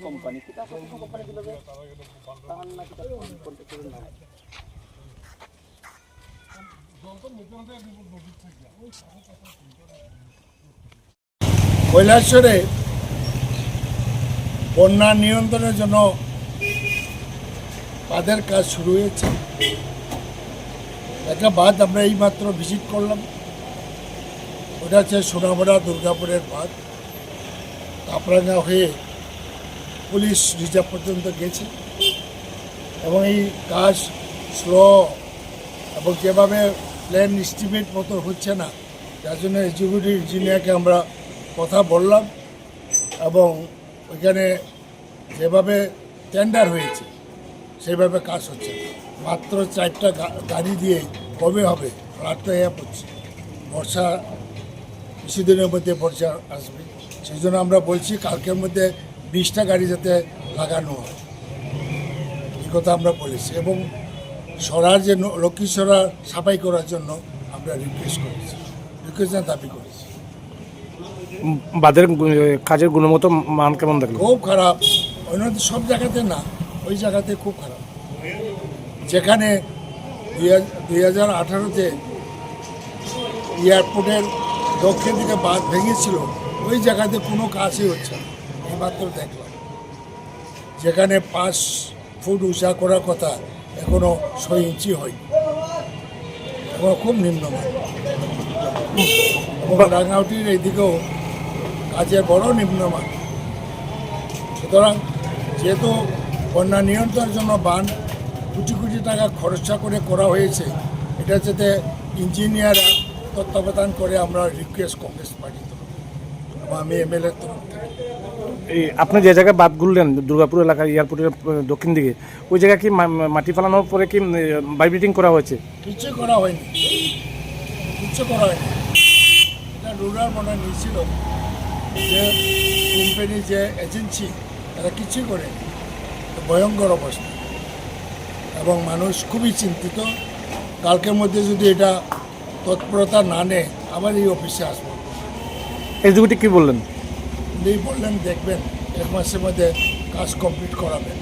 Company কিতা company দিল যে তাহার না কিতা কন্টাক্ট করে না কৈলাসহরে বন্যা নিয়ন্ত্রণের জন্য বাঁধের কাজ শুরু হয়েছে। একটা বাঁধ আমরা এইমাত্র ভিজিট করলাম, ওটা হচ্ছে সোনামুড়া দুর্গাপুরের বাঁধ। কাপড়াঙ্গা হয়ে পুলিশ রিজার্ভ পর্যন্ত গেছে এবং এই কাজ স্লো এবং যেভাবে প্ল্যান এস্টিমেট মতো হচ্ছে না, যার জন্য এক্সিকিউটিভ ইঞ্জিনিয়ারকে আমরা কথা বললাম এবং ওইখানে যেভাবে টেন্ডার হয়েছে সেইভাবে কাজ হচ্ছে। মাত্র 4টা গাড়ি দিয়ে কবে হবে? রাত তো হয়ে পড়ছে, বর্ষা কিছুদিনের মধ্যে বর্ষা আসবে, সেই জন্য আমরা বলছি কালকের মধ্যে 20টা গাড়ি যাতে লাগানো হয়, এই কথা আমরা বলেছি। এবং সরার যে লক্ষ্মীসরা সাফাই করার জন্য আমরা রিকোয়েস্ট দাবি করেছি। বাঁধের কাজের গুণগত মান কেমন দেখলো? খুব খারাপ। অন্য সব জায়গাতে না, ওই জায়গাতে খুব খারাপ। যেখানে 2018-তে এয়ারপোর্টের দক্ষিণ দিকে বাঁধ ভেঙেছিল, ওই জায়গাতে কোনো কাজই হচ্ছে না। এইমাত্র দেখলাম যেখানে 5 ফুট উঁচা করার কথা এখনো 6 ইঞ্চি হয়নি, এবং খুব নিম্নমান। এবং রাঙাউটির এইদিকেও কাজের বড় নিম্নমান। সুতরাং যেহেতু বন্যা নিয়ন্ত্রণের জন্য বাঁধ কোটি কোটি টাকা খরচা করে করা হয়েছে, এটা যাতে ইঞ্জিনিয়াররা তত্ত্বাবধান করে আমরা রিকোয়েস্ট কংগ্রেস পার্টি এবং আমি এমএলএর তরফ থেকে। এই আপনি যে জায়গায় বাঁধ ঘুরলেন দুর্গাপুর এলাকার এয়ারপোর্টের দক্ষিণ দিকে, ওই জায়গায় কি মাটি ফেলানোর পরে কি ভাইব্রেটিং করা হয়েছে? কিচ্ছু করা হয়নি, কিচ্ছু করা হয়নি। এটা রুরাল মনে নিয়েছিল যে কোম্পানি যে এজেন্সি, তারা কিছুই করে। ভয়ঙ্কর অবস্থা এবং মানুষ খুবই চিন্তিত। কালকের মধ্যে যদি এটা তৎপরতা না নেয়, আবার এই অফিসে আসবো। এক্সিকিউটিভ কি বললেন? বললেন দেখবেন 1 মাসের মধ্যে কাজ কমপ্লিট করাবেন।